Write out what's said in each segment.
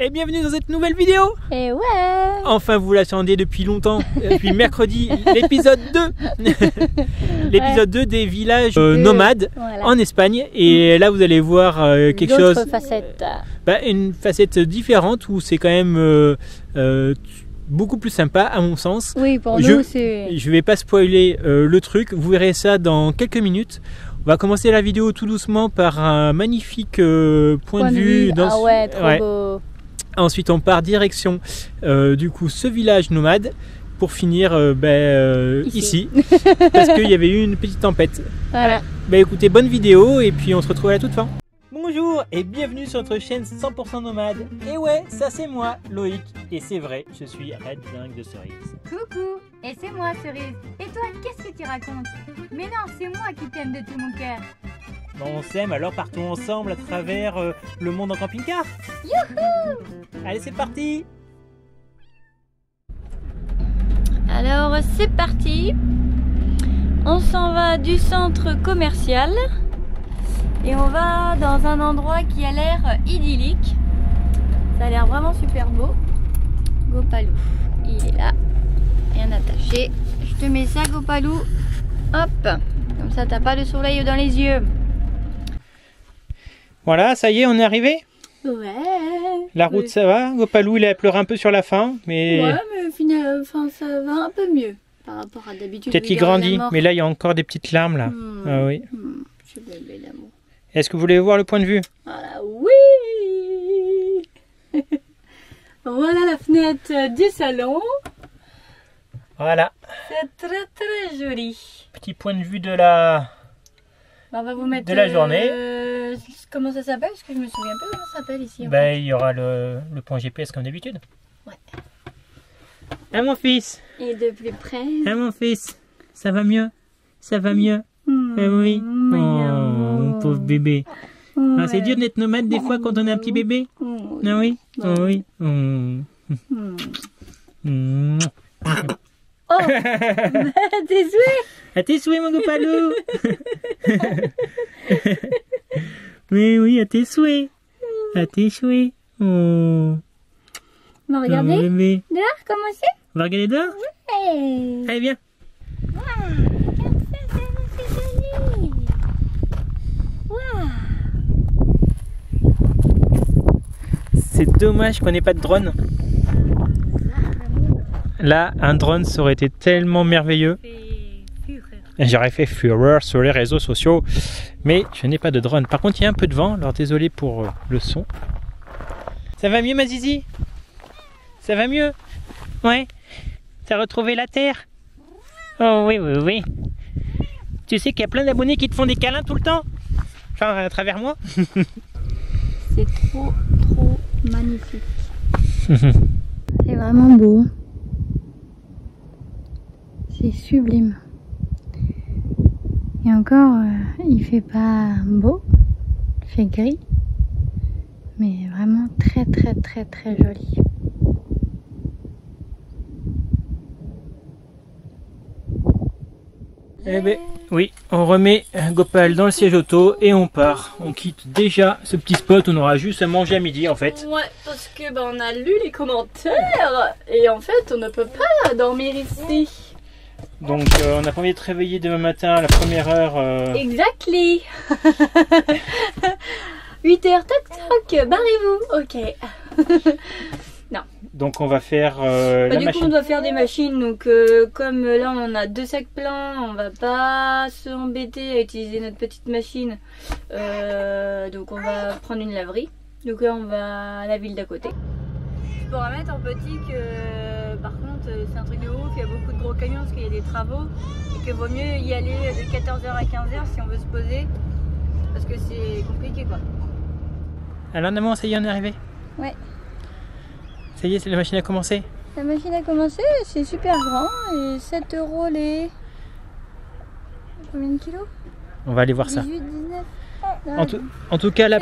Et bienvenue dans cette nouvelle vidéo. Et ouais. Enfin vous l'attendiez depuis longtemps, depuis mercredi, l'épisode 2. L'épisode 2 des villages nomades en Espagne. Et là vous allez voir quelque chose, facette. Une facette différente où c'est quand même beaucoup plus sympa à mon sens. Oui, pour nous c'est... Je vais pas spoiler le truc, vous verrez ça dans quelques minutes. On va commencer la vidéo tout doucement par un magnifique point de vue. Ah ouais, trop beau. Ensuite on part direction du coup ce village nomade pour finir ici parce qu'il y avait eu une petite tempête. Voilà. Écoutez, bonne vidéo et puis on se retrouve à la toute fin. Bonjour et bienvenue sur notre chaîne 100% nomade. Et ouais, ça c'est moi, Loïc. Et c'est vrai, je suis Red Dingue de Cerise. Coucou, et c'est moi Cerise. Et toi, qu'est-ce que tu racontes? Mais non, c'est moi qui t'aime de tout mon cœur. Bon, on s'aime, alors partons ensemble à travers le monde en camping-car. Youhou! Allez, c'est parti. Alors c'est parti. On s'en va du centre commercial et on va dans un endroit qui a l'air idyllique. Ça a l'air vraiment super beau. Gopalou, il est là, rien attaché. Je te mets ça, Gopalou. Hop, comme ça t'as pas le soleil dans les yeux. Voilà, ça y est, on est arrivé. Ouais. La route, ça va. Gopalou, il a pleuré un peu sur la fin, mais... Ouais, mais finalement, ça va un peu mieux par rapport à d'habitude. Peut-être qu'il grandit, mais là, il y a encore des petites larmes, là. Ah oui. Je suis bébé d'amour. Est-ce que vous voulez voir le point de vue? Voilà, oui. Voilà la fenêtre du salon. Voilà. C'est très très joli. Petit point de vue de la... On va vous mettre de la journée. Comment ça s'appelle? Parce que je me souviens pas comment ça s'appelle ici. Il y aura le point GPS comme d'habitude. Ouais. Ah mon fils. Et de plus près. Ah mon fils. Ça va mieux? Ça va mieux? Oui. Mon pauvre bébé. Ah, c'est dur d'être nomade des fois quand on a un petit bébé. Ah oui. Ah oui. Oh, tes souhaits. À tes souhaits, mon Gopalou. Oui, à tes souhaits. À tes souhaits. Oh. On va regarder dehors, comment c'est? On va regarder dehors? Ouais. Allez, viens. Regarde ça, c'est joli. Wow. C'est dommage qu'on n'ait pas de drone. Là, un drone, ça aurait été tellement merveilleux. J'aurais fait fureur sur les réseaux sociaux, mais je n'ai pas de drone. Par contre, il y a un peu de vent, alors désolé pour le son. Ça va mieux, ma zizi? Ça va mieux? Ouais? T'as retrouvé la terre? Oh oui. Tu sais qu'il y a plein d'abonnés qui te font des câlins tout le temps? Enfin, à travers moi. C'est trop magnifique. C'est vraiment beau. C'est sublime. Et encore, il fait pas beau, il fait gris, mais vraiment très joli. Eh ben, oui, on remet Gopal dans le siège auto et on part. On quitte déjà ce petit spot, on aura juste à manger à midi en fait. Ouais, parce que on a lu les commentaires et en fait on ne peut pas dormir ici. Donc on n'a pas envie de te réveiller demain matin à la première heure. Exactly. 8h, toc toc, barrez-vous. Ok. Non. Donc on va faire la du machine. coup on doit faire des machines, donc comme là on a 2 sacs pleins, on va pas s'embêter à utiliser notre petite machine. Donc on va prendre une laverie. Donc là on va à la ville d'à côté. Je pourrais mettre en petit que par contre c'est un truc de ouf, il y a beaucoup de gros camions parce qu'il y a des travaux et que vaut mieux y aller de 14h à 15h si on veut se poser parce que c'est compliqué quoi. Alors maman, ça y est, on est arrivé? Ouais. Ça y est, la machine a commencé? La machine a commencé, c'est super grand et 7 € les... Combien de kilos? On va aller voir 18, ça. 19. En tout cas, la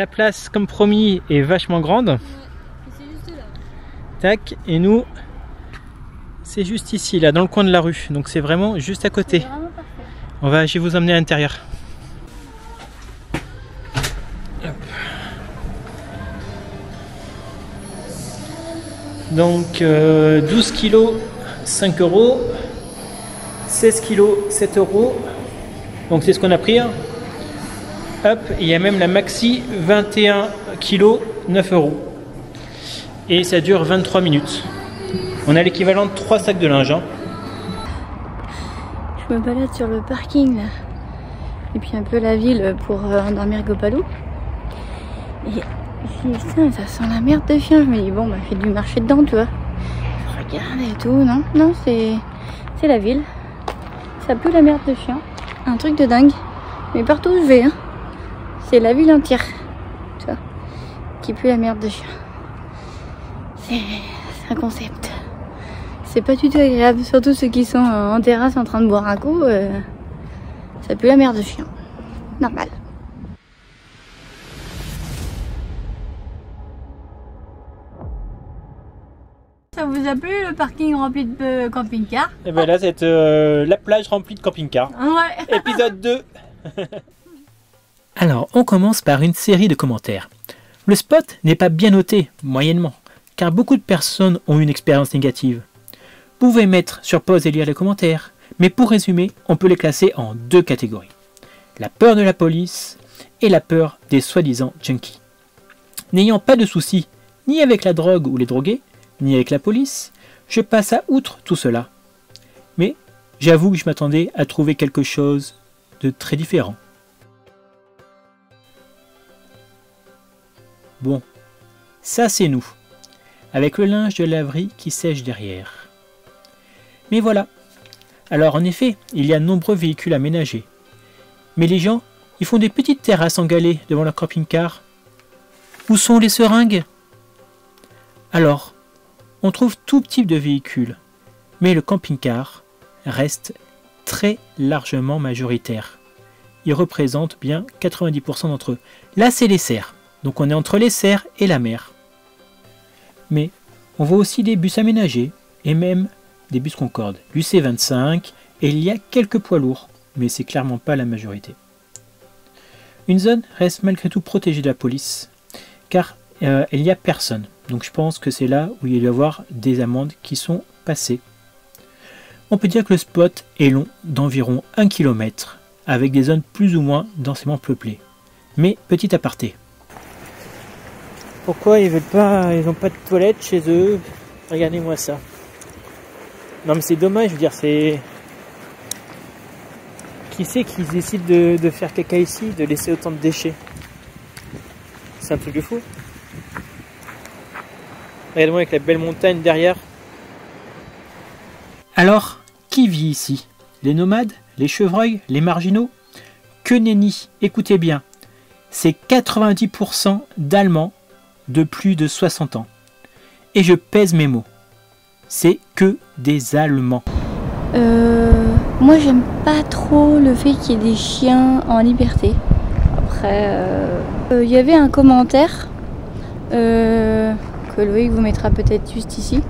place, comme promis, est vachement grande. Ouais, c'est juste là. Tac, et nous, c'est juste ici, là, dans le coin de la rue. Donc c'est vraiment juste à côté. C'est vraiment parfait. Je vais vous emmener à l'intérieur. Donc 12 kilos, 5 €. 16 kilos, 7 €. Donc c'est ce qu'on a pris. Hein. Hop, il y a même la maxi 21 kilos, 9 €. Et ça dure 23 minutes. On a l'équivalent de 3 sacs de linge. Hein. Je me balade sur le parking là. Et puis un peu la ville pour endormir Gopalou. Et putain, ça sent la merde de chien. Je me dis bon bah fais du marché dedans tu vois. Je regarde et tout. Non, non c'est la ville. Ça pue la merde de chien. Un truc de dingue. Mais partout où je vais, hein, c'est la ville entière. Tu vois. Qui pue la merde de chien. C'est un concept. C'est pas du tout agréable. Surtout ceux qui sont en terrasse en train de boire un coup. Ça pue la merde de chien. Normal. Ça vous a plu le parking rempli de camping-cars? Et ben là c'est la plage remplie de camping-cars. Ouais. Épisode 2. Alors on commence par une série de commentaires. Le spot n'est pas bien noté, moyennement, car beaucoup de personnes ont une expérience négative. Vous pouvez mettre sur pause et lire les commentaires, mais pour résumer, on peut les classer en 2 catégories. La peur de la police et la peur des soi-disant junkies. N'ayant pas de soucis ni avec la drogue ou les drogués, ni avec la police, je passe à outre tout cela. Mais j'avoue que je m'attendais à trouver quelque chose de très différent. Bon, ça c'est nous, avec le linge de laverie qui sèche derrière. Mais voilà. Alors en effet, il y a de nombreux véhicules aménagés. Mais les gens, ils font des petites terrasses en galets devant leur camping-car. Où sont les seringues? Alors, on trouve tout type de véhicules, mais le camping-car reste très largement majoritaire. Il représente bien 90% d'entre eux. Là, c'est les serres. Donc on est entre les serres et la mer. Mais on voit aussi des bus aménagés et même des bus Concorde, du C25, et il y a quelques poids lourds, mais c'est clairement pas la majorité. Une zone reste malgré tout protégée de la police, car il n'y a personne. Donc je pense que c'est là où il doit y avoir des amendes qui sont passées. On peut dire que le spot est long d'environ 1 km, avec des zones plus ou moins densément peuplées. Mais petit aparté. Pourquoi ils n'ont pas de toilettes chez eux? Regardez-moi ça. Non mais c'est dommage, je veux dire, c'est... Qui c'est qui décide de faire caca ici, de laisser autant de déchets? C'est un truc de fou. Regardez-moi avec la belle montagne derrière. Alors, qui vit ici? Les nomades? Les chevreuils? Les marginaux? Que nenni, écoutez bien. C'est 90% d'Allemands de plus de 60 ans. Et je pèse mes mots. C'est que des Allemands. Moi j'aime pas trop le fait qu'il y ait des chiens en liberté. Après, il y avait un commentaire que Loïc vous mettra peut-être juste ici.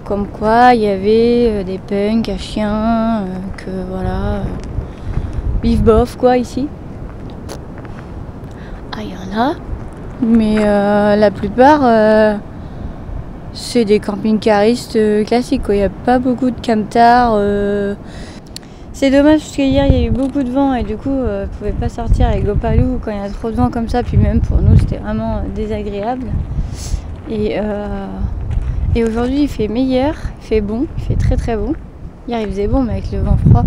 Comme quoi il y avait des punks à chiens, que voilà, bif bof quoi ici. Ah il y en a, mais la plupart c'est des camping-caristes classiques quoi. Il n'y a pas beaucoup de camtars. C'est dommage parce qu'hier il y a eu beaucoup de vent et du coup on ne pouvait pas sortir avec Gopalou quand il y a trop de vent comme ça. Puis même pour nous c'était vraiment désagréable. Et aujourd'hui il fait meilleur, il fait bon, il fait très très bon. Hier il faisait bon mais avec le vent froid.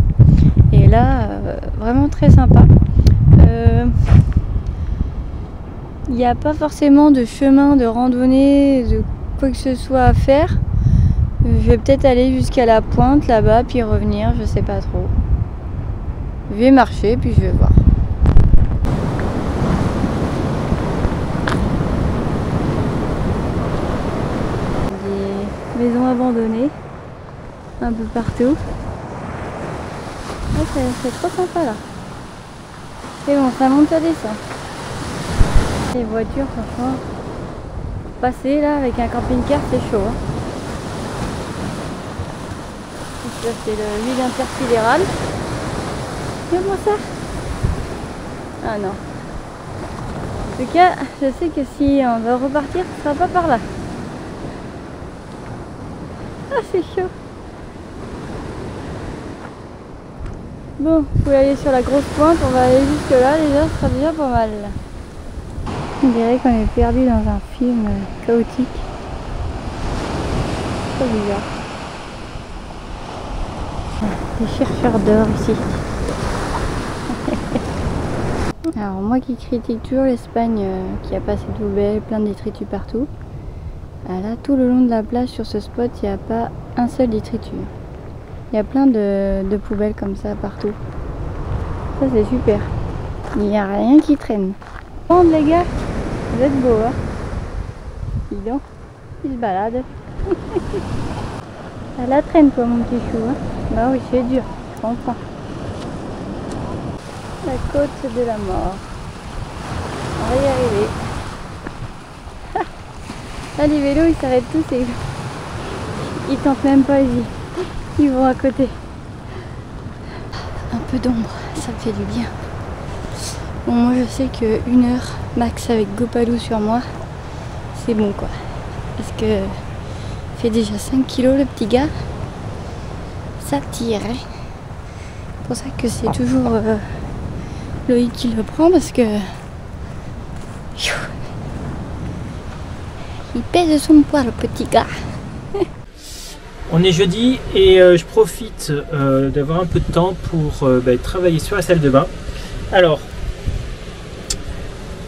Et là vraiment très sympa. Il n'y a pas forcément de chemin de randonnée, de quoi que ce soit à faire. Je vais peut-être aller jusqu'à la pointe là-bas puis revenir, je sais pas trop. Je vais marcher puis je vais voir. Des maisons abandonnées un peu partout. Ah, c'est trop sympa là. C'est bon, ça monte, ça descend. Les voitures, franchement, passer là avec un camping-car, c'est chaud. Hein. Ça, c'est le vide intersidéral. Regarde-moi ça. Ah non. En tout cas, je sais que si on va repartir, ce sera pas par là. Ah, c'est chaud. Bon, vous pouvez aller sur la grosse pointe, on va aller jusque là, déjà, ce sera déjà pas mal. On dirait qu'on est perdu dans un film chaotique. Très bizarre. Des chercheurs d'or ici. Alors moi qui critique toujours l'Espagne qui a pas assez de poubelles, plein de détritus partout. Là tout le long de la plage sur ce spot il n'y a pas un seul détritus. Il y a plein de poubelles comme ça partout. Ça c'est super. Il n'y a rien qui traîne. Bon les gars, vous êtes beaux hein. Dis donc, ils se baladent. À la traîne toi mon petit chou hein. Bah oui c'est dur, je comprends. La côte de la mort. On va y arriver. Là les vélos ils s'arrêtent tous et ils tentent même pas ils vont à côté. Un peu d'ombre, ça me fait du bien. Bon moi je sais que 1 heure max avec Gopalou sur moi, c'est bon quoi. Parce que il fait déjà 5 kilos le petit gars. Ça tire hein. C'est pour ça que c'est toujours Loïc qui le prend parce que il pèse son poids le petit gars. On est jeudi et je profite d'avoir un peu de temps pour travailler sur la salle de bain. Alors,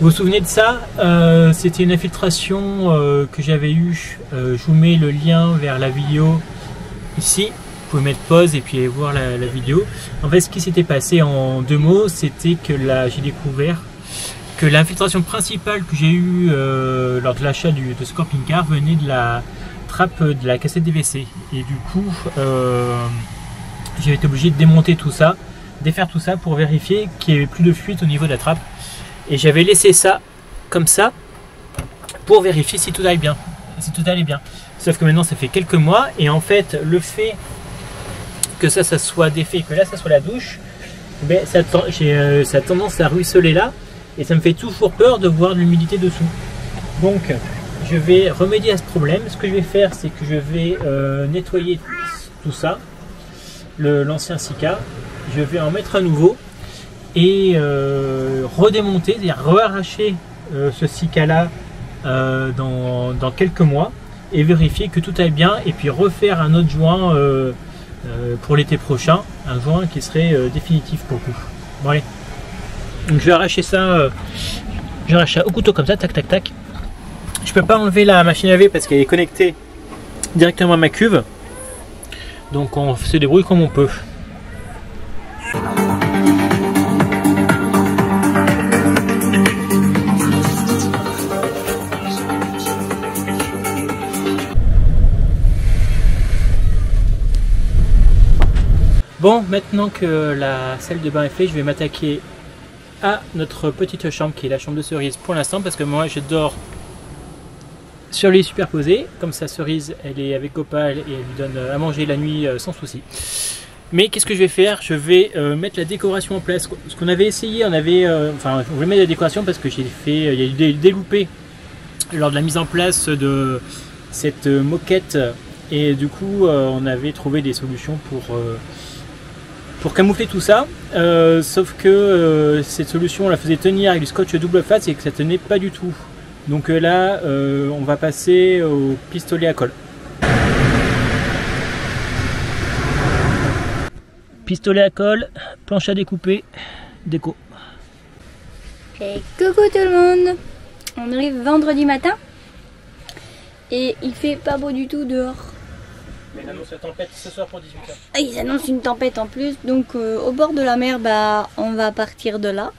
vous vous souvenez de ça? C'était une infiltration que j'avais eue. Je vous mets le lien vers la vidéo ici. Vous pouvez mettre pause et puis aller voir la vidéo. En fait, ce qui s'était passé en 2 mots, c'était que là, j'ai découvert que l'infiltration principale que j'ai eue lors de l'achat de ce camping-car venait de la trappe de la cassette des WC. Et du coup, j'ai été obligé de démonter tout ça, défaire tout ça pour vérifier qu'il n'y avait plus de fuite au niveau de la trappe. Et j'avais laissé ça comme ça pour vérifier si tout allait bien. Sauf que maintenant, ça fait quelques mois et en fait, le fait que ça soit défait, que là ça soit la douche, ben, ça a tendance à ruisseler là et ça me fait toujours peur de voir de l'humidité dessous. Donc je vais remédier à ce problème. Ce que je vais faire, c'est que je vais nettoyer tout ça, l'ancien Sika, je vais en mettre un nouveau et redémonter, c'est-à-dire re-arracher ce Sika là dans quelques mois et vérifier que tout aille bien et puis refaire un autre joint pour l'été prochain, un joint qui serait définitif pour le coup. Bon allez, donc je vais arracher ça, au couteau comme ça, tac tac tac. Je peux pas enlever la machine à laver parce qu'elle est connectée directement à ma cuve, donc on se débrouille comme on peut. Bon, maintenant que la salle de bain est faite, je vais m'attaquer à notre petite chambre qui est la chambre de Cerise pour l'instant parce que moi je dors sur le lit superposé. Comme ça, Cerise elle est avec Gopal et elle lui donne à manger la nuit sans souci. Mais qu'est-ce que je vais faire? Je vais mettre la décoration en place. Ce qu'on avait essayé, enfin, je voulais mettre la décoration parce que il y a eu des loupés lors de la mise en place de cette moquette et du coup on avait trouvé des solutions pour camoufler tout ça, sauf que cette solution on la faisait tenir avec du scotch double face et que ça tenait pas du tout. Donc là on va passer au pistolet à colle. Pistolet à colle, planche à découper, déco. Et coucou tout le monde. On arrive vendredi matin et il fait pas beau du tout dehors. Mais ils annoncent la tempête ce soir pour 18h. Ah, ils annoncent une tempête en plus, donc au bord de la mer, on va partir de là.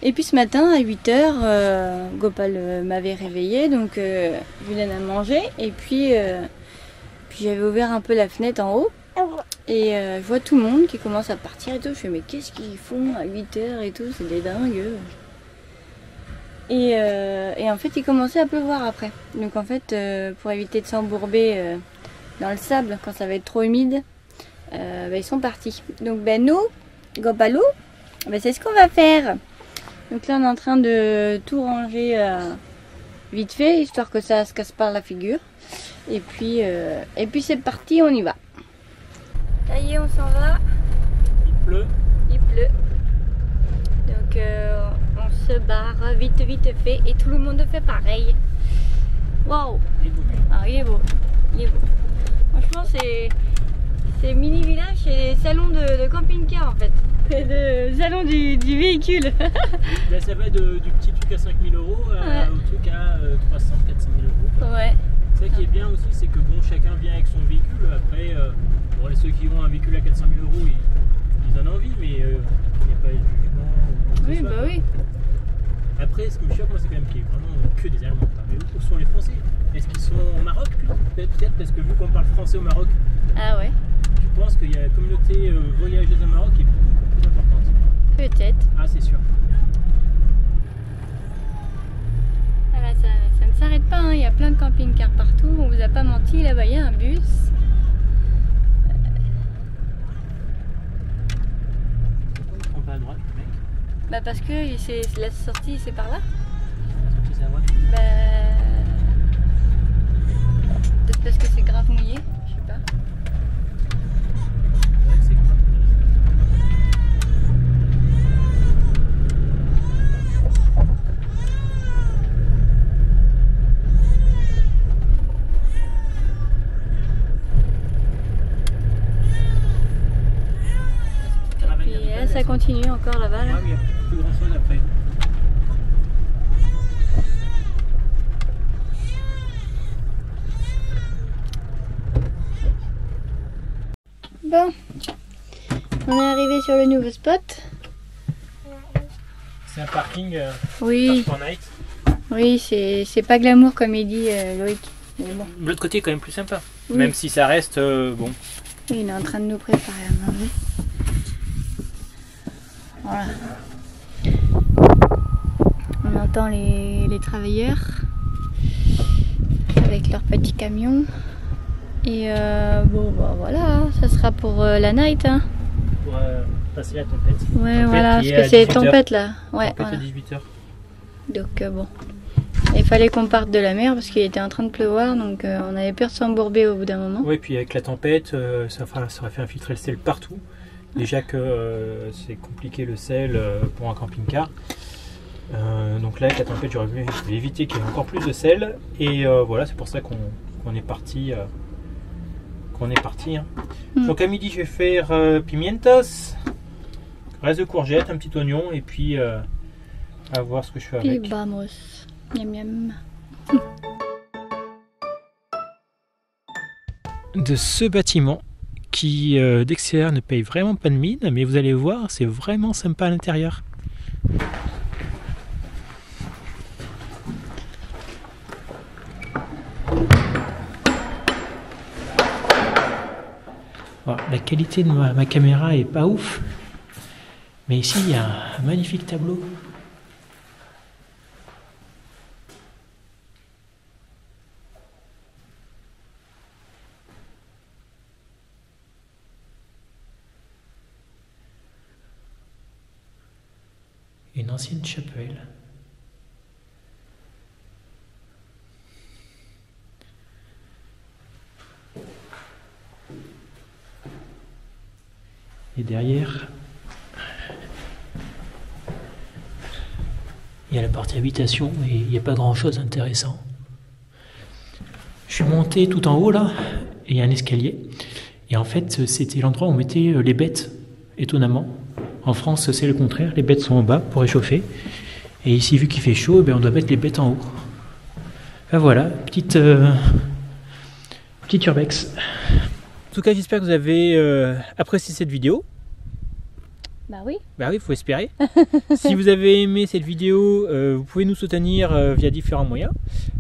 Et puis ce matin à 8h, Gopal m'avait réveillé, donc je lui donne à manger. Et puis j'avais ouvert un peu la fenêtre en haut. Et je vois tout le monde qui commence à partir et tout. Je fais mais qu'est-ce qu'ils font à 8h et tout, c'est des dingues. Et en fait il commençait à pleuvoir après. Donc en fait pour éviter de s'embourber dans le sable quand ça va être trop humide, ils sont partis. Donc nous, Gopalou, c'est ce qu'on va faire. Donc là on est en train de tout ranger vite fait, histoire que ça se casse pas la figure. Et puis c'est parti, on y va. Ça y est, on s'en va. Il pleut. Il pleut. Donc on se barre vite fait et tout le monde fait pareil. Waouh! Ah, il est beau. Il est beau. Franchement, c'est mini village, c'est salon de camping-car en fait. C'est le salon du véhicule. Là, ça va du petit truc à 5 000 € au truc à 300, 400 000 €. Ouais. Ça qui est bien aussi, c'est que bon, chacun vient avec son véhicule. Après, bon, ceux qui ont un véhicule à 400 000 €, ils en ont envie, mais il n'y a pas de jugement. Oui, bah oui. Après, ce qui me choque, moi, c'est quand même qu'il y a vraiment que des Allemands. Mais où sont les Français? Est-ce qu'ils sont au Maroc? Peut-être, parce que vu qu'on parle français au Maroc, Ah ouais. je pense qu'il y a la communauté voyageuse au Maroc qui est beaucoup plus importante. Peut-être. Ah, c'est sûr. Voilà, ça ne s'arrête pas, hein. Il y a plein de camping-cars partout. On vous a pas menti, là-bas il y a un bus. Pourquoi ils ne prend pas à droite, le mec? Bah parce que la sortie c'est par là. C'est sa droite. Bah... Peut-être parce que c'est grave mouillé, je sais pas. Ouais, c'est grave. Et puis là, ça continue encore là-bas. Là. Ouais, mais il n'y a plus grand chose après. Bon, on est arrivé sur le nouveau spot. C'est un parking Oui, Fortnite. oui, c'est pas glamour comme il dit Loïc. Mais bon. De l'autre côté est quand même plus sympa. Oui. Même si ça reste bon. Oui, il est en train de nous préparer à manger. Voilà. On entend les travailleurs avec leur petit camion. Et bon, bah voilà, ça sera pour la night. Hein. Pour passer la tempête. Ouais, Tempête voilà, qui parce est que à c'est 18 tempête là. Ouais, Tempête voilà. à 18 h. Donc bon. Il fallait qu'on parte de la mer parce qu'il était en train de pleuvoir, donc on avait peur de s'embourber au bout d'un moment. Oui, puis avec la tempête, ça aurait fait infiltrer le sel partout. Déjà que c'est compliqué le sel pour un camping-car. Donc là, avec la tempête, j'aurais voulu éviter qu'il y ait encore plus de sel. Et voilà, c'est pour ça qu'on est parti. Hein. Donc à midi, je vais faire pimientos, reste de courgettes, un petit oignon, et puis à voir ce que je fais avec. Et vamos. Miam miam. De ce bâtiment qui d'extérieur ne paye vraiment pas de mine, mais vous allez voir, c'est vraiment sympa à l'intérieur. Bon, la qualité de ma caméra est pas ouf, mais ici il y a un magnifique tableau. Une ancienne chapelle. Et derrière, il y a la partie habitation et il n'y a pas grand chose d'intéressant. Je suis monté tout en haut là, et il y a un escalier. Et en fait, c'était l'endroit où on mettait les bêtes, étonnamment. En France, c'est le contraire, les bêtes sont en bas pour réchauffer. Et ici, vu qu'il fait chaud, on doit mettre les bêtes en haut. Ben voilà, petite urbex. En tout cas, j'espère que vous avez apprécié cette vidéo. Bah oui. Bah oui, il faut espérer. Si vous avez aimé cette vidéo, vous pouvez nous soutenir via différents moyens.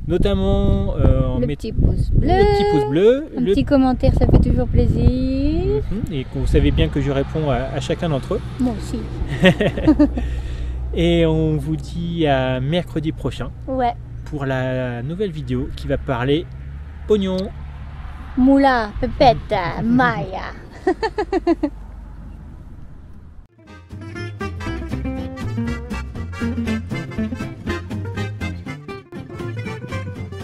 Notamment en le mettant petit pouce bleu. le petit pouce bleu. Un petit commentaire, ça fait toujours plaisir. Et que vous savez bien que je réponds à chacun d'entre eux. Moi aussi. Et on vous dit à mercredi prochain Ouais. pour la nouvelle vidéo qui va parler oignon. Moula, pepette, Maya.